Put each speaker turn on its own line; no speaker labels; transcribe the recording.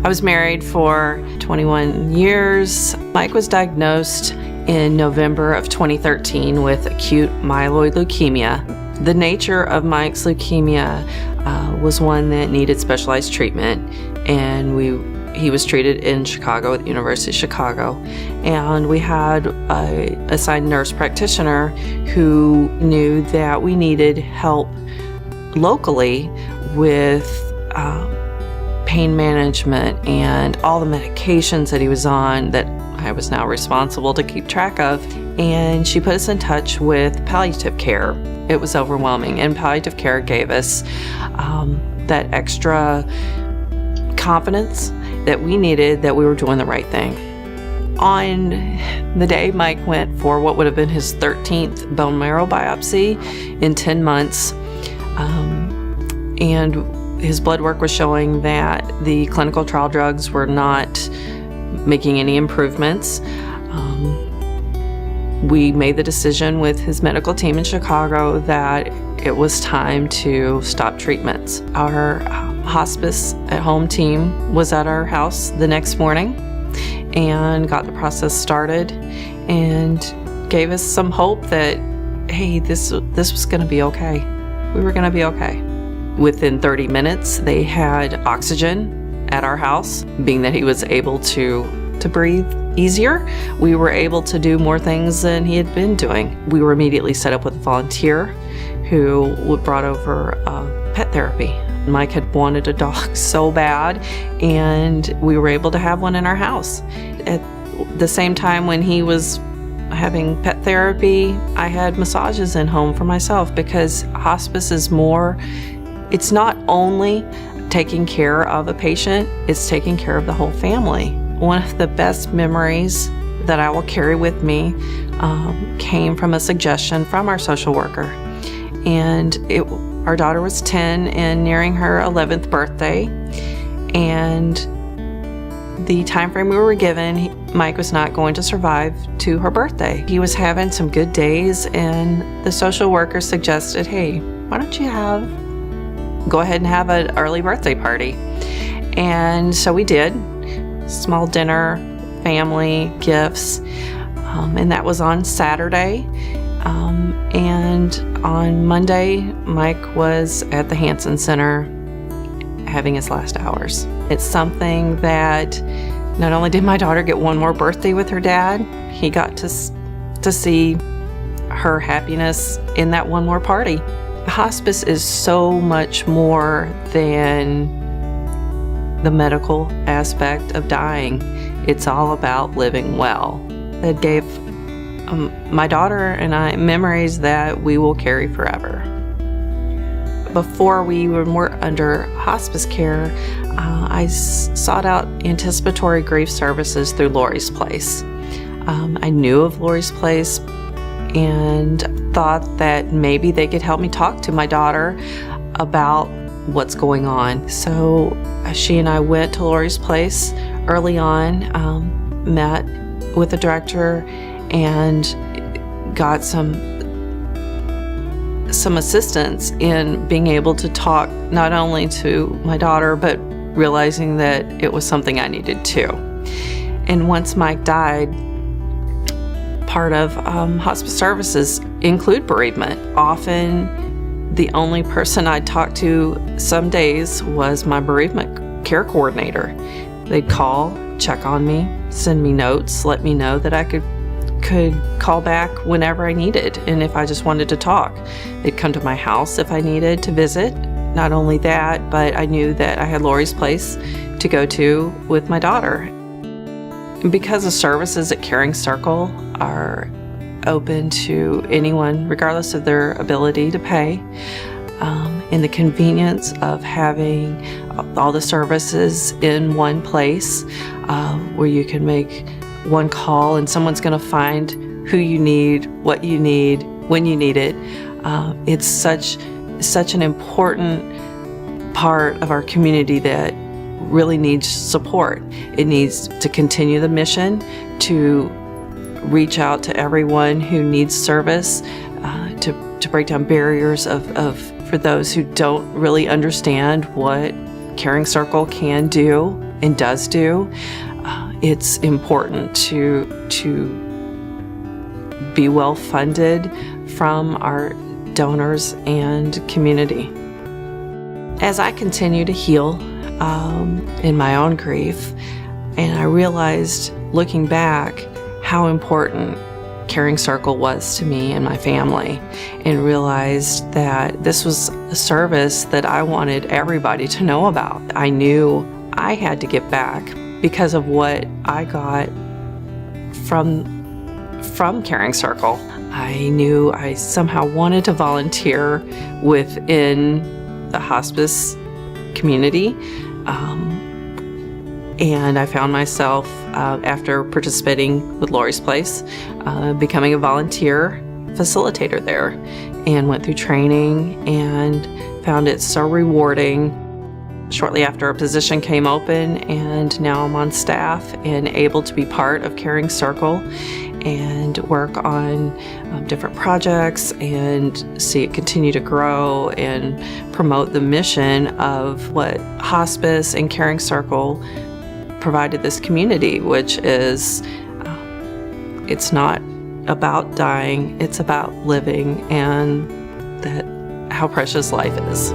I was married for 21 years. Mike was diagnosed in November of 2013 with acute myeloid leukemia. The nature of Mike's leukemia was one that needed specialized treatment, and he was treated in Chicago at the University of Chicago. And we had an assigned nurse practitioner who knew that we needed help locally with pain management and all the medications that he was on that I was now responsible to keep track of. And she put us in touch with palliative care. It was overwhelming, and palliative care gave us that extra confidence that we needed, that we were doing the right thing. On the day Mike went for what would have been his 13th bone marrow biopsy in 10 months, and his blood work was showing that the clinical trial drugs were not making any improvements. We made the decision with his medical team in Chicago that it was time to stop treatments. Our hospice at home team was at our house the next morning and got the process started and gave us some hope that, hey, this was going to be okay. We were going to be okay. Within 30 minutes, they had oxygen at our house. Being that he was able to breathe easier, we were able to do more things than he had been doing. We were immediately set up with a volunteer who brought over pet therapy. Mike had wanted a dog so bad, and we were able to have one in our house. At the same time when he was having pet therapy, I had massages in home for myself, because hospice is more, it's not only taking care of a patient, it's taking care of the whole family. One of the best memories that I will carry with me came from a suggestion from our social worker. And our daughter was 10 and nearing her 11th birthday. And the time frame we were given, Mike was not going to survive to her birthday. He was having some good days, and the social worker suggested, hey, why don't you go ahead and have an early birthday party? And so we did. Small dinner, family, gifts, and that was on Saturday. And on Monday, Mike was at the Hanson Center having his last hours. It's something that not only did my daughter get one more birthday with her dad, he got to see her happiness in that one more party. Hospice is so much more than the medical aspect of dying. It's all about living well. It gave my daughter and I memories that we will carry forever. Before we were under hospice care, I sought out anticipatory grief services through Lori's Place. I knew of Lori's Place and thought that maybe they could help me talk to my daughter about what's going on. So she and I went to Lori's Place early on, met with the director, and got some assistance in being able to talk not only to my daughter, but realizing that it was something I needed too. And once Mike died, part of hospice services include bereavement. Often the only person I'd talk to some days was my bereavement care coordinator. They'd call, check on me, send me notes, let me know that I could call back whenever I needed, and if I just wanted to talk. They'd come to my house if I needed to visit. Not only that, but I knew that I had Lori's Place to go to with my daughter. And because the services at Caring Circle are open to anyone, regardless of their ability to pay, and the convenience of having all the services in one place, where you can make one call and someone's going to find who you need, what you need, when you need it. It's such an important part of our community that really needs support. It needs to continue the mission, to reach out to everyone who needs service, to break down barriers for those who don't really understand what Caring Circle can do. and does do, it's important to be well funded from our donors and community. As I continue to heal in my own grief, and I realized, looking back, how important Caring Circle was to me and my family, and realized that this was a service that I wanted everybody to know about. I knew I had to give back because of what I got from Caring Circle. I knew I somehow wanted to volunteer within the hospice community, and I found myself, after participating with Lori's Place, becoming a volunteer facilitator there, and went through training and found it so rewarding. Shortly after, a position came open, and now I'm on staff and able to be part of Caring Circle and work on different projects and see it continue to grow and promote the mission of what hospice and Caring Circle provided this community, which is, it's not about dying, it's about living, and that how precious life is.